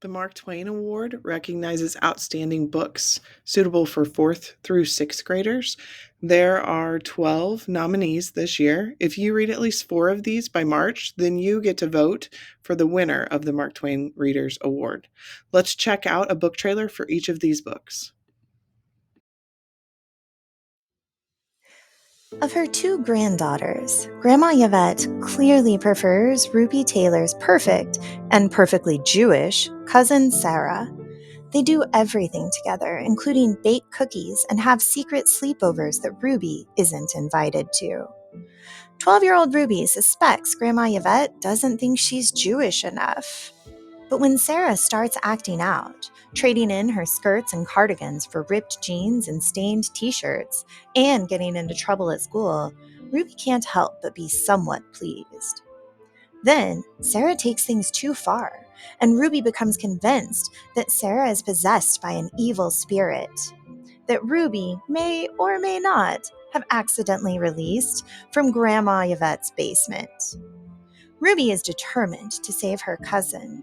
The Mark Twain Award recognizes outstanding books suitable for 4th through 6th graders. There are 12 nominees this year. If you read at least 4 of these by March, then you get to vote for the winner of the Mark Twain Readers Award. Let's check out a book trailer for each of these books. Of her 2 granddaughters, Grandma Yvette clearly prefers Ruby Taylor's perfect and perfectly Jewish cousin Sarah. They do everything together, including bake cookies and have secret sleepovers that Ruby isn't invited to. 12-year-old Ruby suspects Grandma Yvette doesn't think she's Jewish enough. But when Sarah starts acting out, trading in her skirts and cardigans for ripped jeans and stained t-shirts, and getting into trouble at school, Ruby can't help but be somewhat pleased. Then, Sarah takes things too far, and Ruby becomes convinced that Sarah is possessed by an evil spirit that Ruby may or may not have accidentally released from Grandma Yvette's basement. Ruby is determined to save her cousin,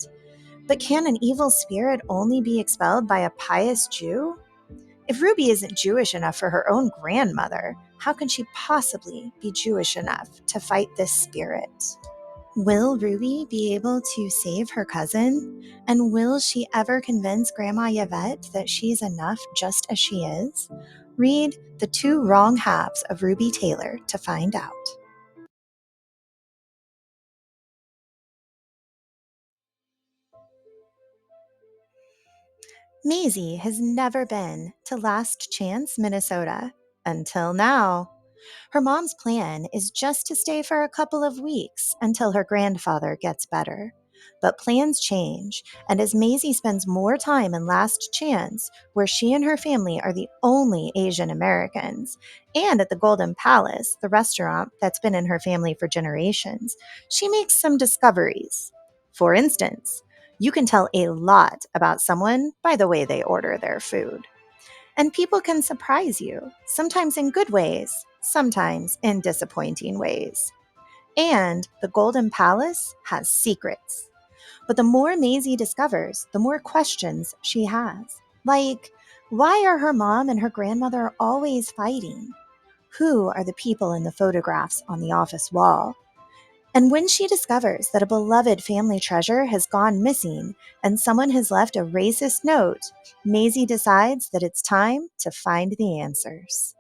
but can an evil spirit only be expelled by a pious Jew? If Ruby isn't Jewish enough for her own grandmother, how can she possibly be Jewish enough to fight this spirit? Will Ruby be able to save her cousin? And will she ever convince Grandma Yvette that she's enough just as she is? Read The Two Wrong Halves of Ruby Taylor to find out. Maizy has never been to Last Chance, Minnesota. Until now. Her mom's plan is just to stay for a couple of weeks until her grandfather gets better. But plans change, and as Maizy spends more time in Last Chance, where she and her family are the only Asian Americans, and at the Golden Palace, the restaurant that's been in her family for generations, she makes some discoveries. For instance, you can tell a lot about someone by the way they order their food. And people can surprise you, sometimes in good ways, sometimes in disappointing ways. And the Golden Palace has secrets. But the more Maisie discovers, the more questions she has. Like, why are her mom and her grandmother always fighting? Who are the people in the photographs on the office wall? And when she discovers that a beloved family treasure has gone missing and someone has left a racist note, Maisie decides that it's time to find the answers.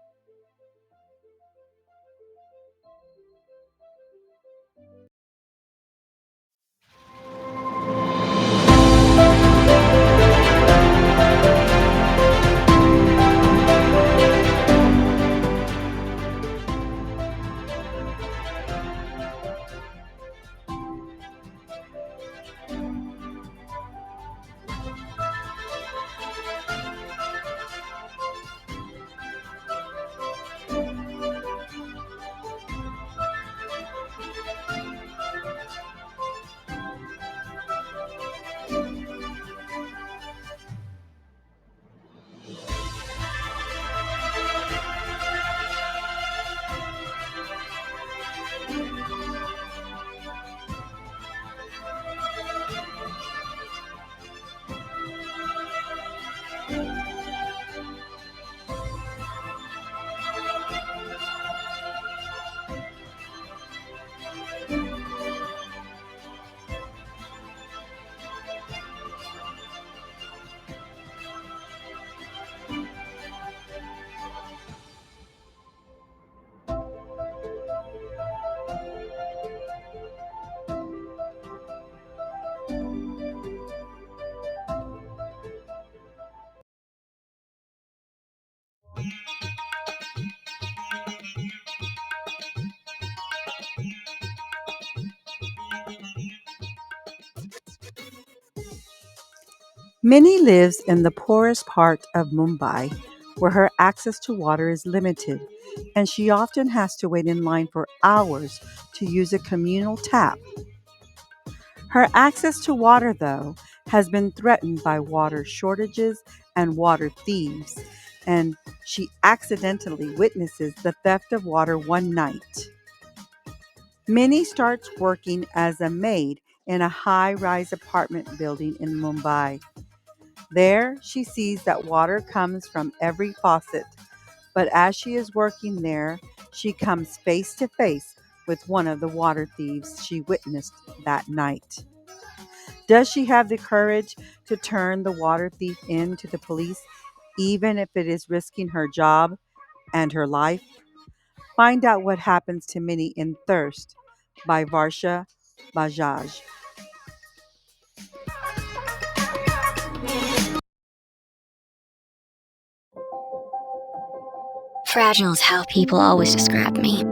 Minnie lives in the poorest part of Mumbai, where her access to water is limited, and she often has to wait in line for hours to use a communal tap. Her access to water, though, has been threatened by water shortages and water thieves, and she accidentally witnesses the theft of water one night. Minnie starts working as a maid in a high-rise apartment building in Mumbai. There, she sees that water comes from every faucet, but as she is working there, she comes face to face with one of the water thieves she witnessed that night. Does she have the courage to turn the water thief in to the police, even if it is risking her job and her life? Find out what happens to Minnie in Thirst by Varsha Bajaj. Fragile is how people always describe me.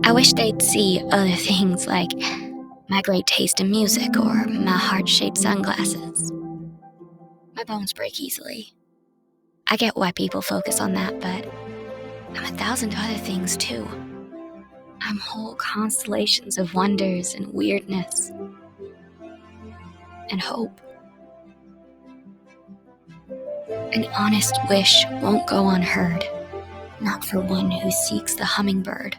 I wish they'd see other things like my great taste in music or my heart-shaped sunglasses. My bones break easily. I get why people focus on that, but I'm 1,000 other things too. I'm whole constellations of wonders and weirdness and hope. An honest wish won't go unheard, not for one who seeks the hummingbird.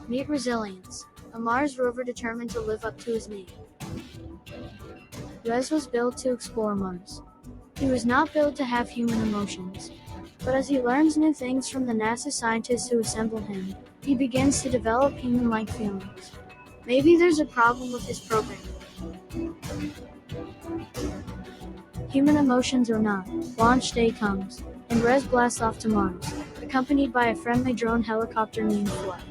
Meet Resilience, a Mars rover determined to live up to his name. Res was built to explore Mars. He was not built to have human emotions. But as he learns new things from the NASA scientists who assemble him, he begins to develop human-like feelings. Maybe there's a problem with his program. Human emotions or not, launch day comes, and Res blasts off to Mars, accompanied by a friendly drone helicopter named Fly.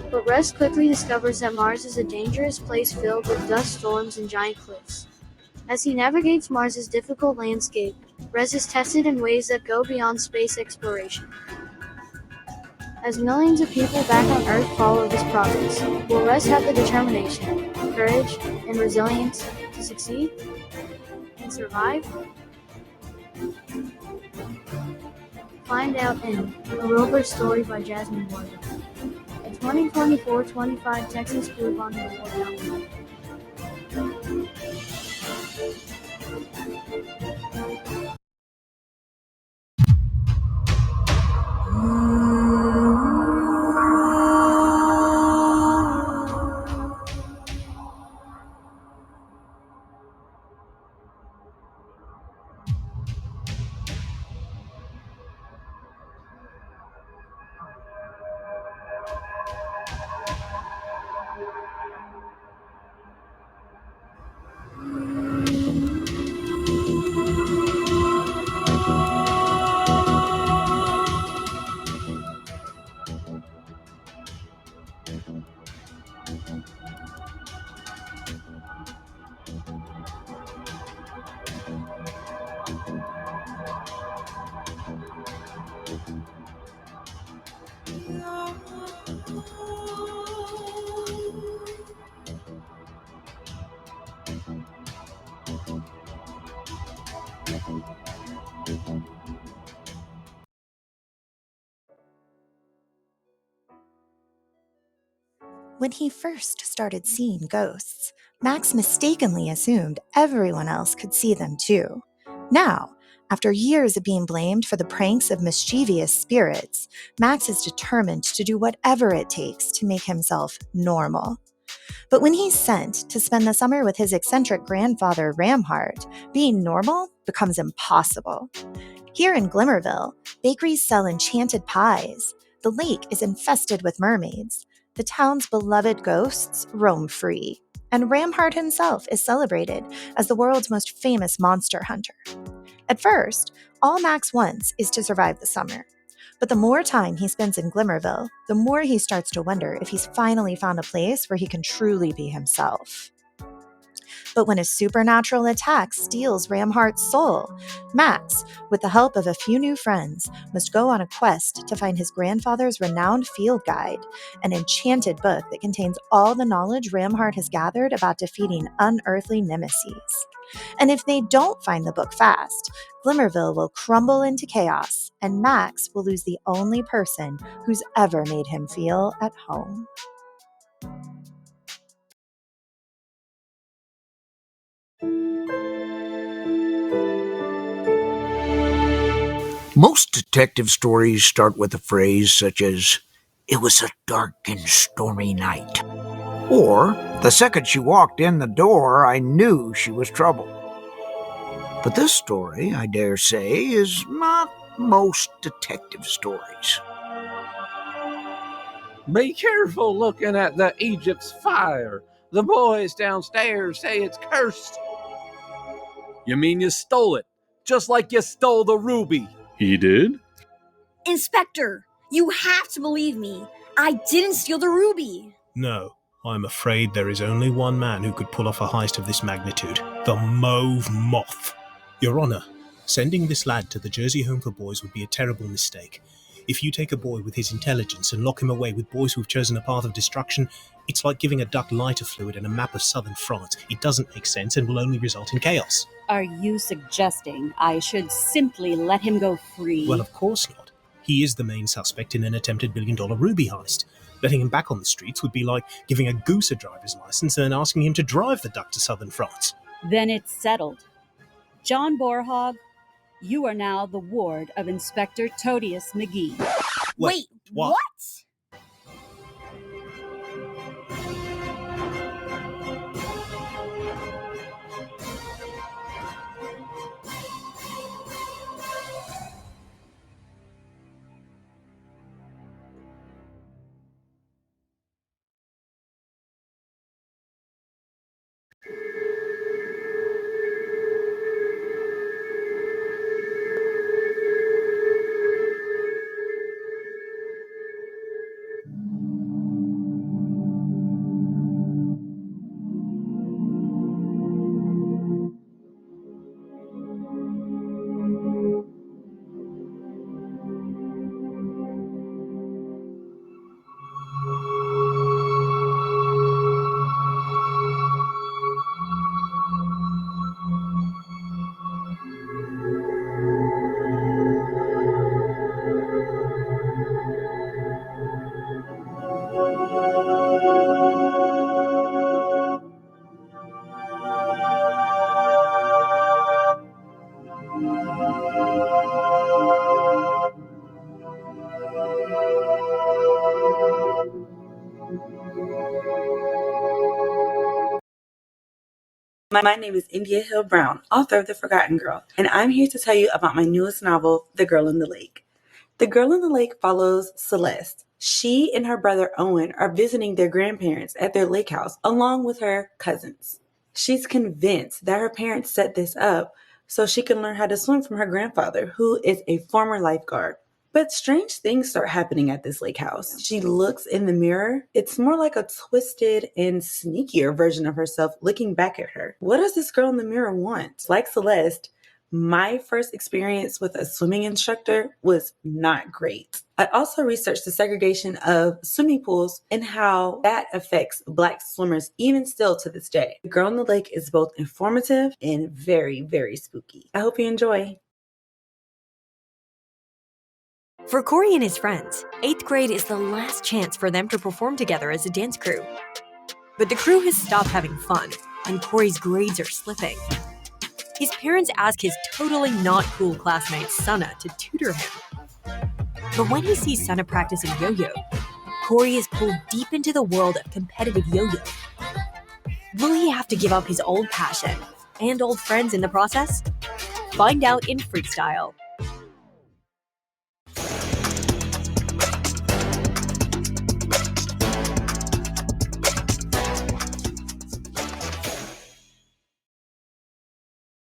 But Res quickly discovers that Mars is a dangerous place filled with dust storms and giant cliffs. As he navigates Mars's difficult landscape, Res is tested in ways that go beyond space exploration. As millions of people back on Earth follow his progress, will Res have the determination, courage, and resilience to succeed and survive? Find out in A Rover Story by Jasmine Warden. A 2024-25 Texas Blue Bond Award nominee. When he first started seeing ghosts, Max mistakenly assumed everyone else could see them too. Now, after years of being blamed for the pranks of mischievous spirits, Max is determined to do whatever it takes to make himself normal. But when he's sent to spend the summer with his eccentric grandfather Ramhart, being normal becomes impossible. Here in Glimmerville, bakeries sell enchanted pies. The lake is infested with mermaids. The town's beloved ghosts roam free. And Ramhart himself is celebrated as the world's most famous monster hunter. At first, all Max wants is to survive the summer. But the more time he spends in Glimmerville, the more he starts to wonder if he's finally found a place where he can truly be himself. But when a supernatural attack steals Ramhart's soul, Max, with the help of a few new friends, must go on a quest to find his grandfather's renowned field guide, an enchanted book that contains all the knowledge Ramhart has gathered about defeating unearthly nemeses. And if they don't find the book fast, Glimmerville will crumble into chaos, and Max will lose the only person who's ever made him feel at home. Most detective stories start with a phrase such as, "It was a dark and stormy night." Or, "The second she walked in the door, I knew she was trouble." But this story, I dare say, is not most detective stories. Be careful looking at the Egypt's fire. The boys downstairs say it's cursed. You mean you stole it, just like you stole the ruby? He did? Inspector, you have to believe me. I didn't steal the ruby. No, I'm afraid there is only one man who could pull off a heist of this magnitude. The Mauve Moth. Your Honor, sending this lad to the Jersey Home for Boys would be a terrible mistake. If you take a boy with his intelligence and lock him away with boys who've chosen a path of destruction, it's like giving a duck lighter fluid and a map of southern France. It doesn't make sense and will only result in chaos. Are you suggesting I should simply let him go free? Well, of course not. He is the main suspect in an attempted billion-dollar ruby heist. Letting him back on the streets would be like giving a goose a driver's license and then asking him to drive the duck to southern France. Then it's settled. John Borhog, you are now the ward of Inspector Todius McGee. Wait, what? My name is India Hill Brown, author of The Forgotten Girl, and I'm here to tell you about my newest novel, The Girl in the Lake. The Girl in the Lake follows Celeste. She and her brother Owen are visiting their grandparents at their lake house along with her cousins. She's convinced that her parents set this up so she can learn how to swim from her grandfather, who is a former lifeguard. But strange things start happening at this lake house. She looks in the mirror. It's more like a twisted and sneakier version of herself looking back at her. What does this girl in the mirror want? Like Celeste, my first experience with a swimming instructor was not great. I also researched the segregation of swimming pools and how that affects Black swimmers even still to this day. The Girl in the Lake is both informative and very, very spooky. I hope you enjoy. For Corey and his friends, 8th grade is the last chance for them to perform together as a dance crew. But the crew has stopped having fun, and Corey's grades are slipping. His parents ask his totally not cool classmate Sana to tutor him. But when he sees Sana practicing yo-yo, Corey is pulled deep into the world of competitive yo-yo. Will he have to give up his old passion and old friends in the process? Find out in Freestyle.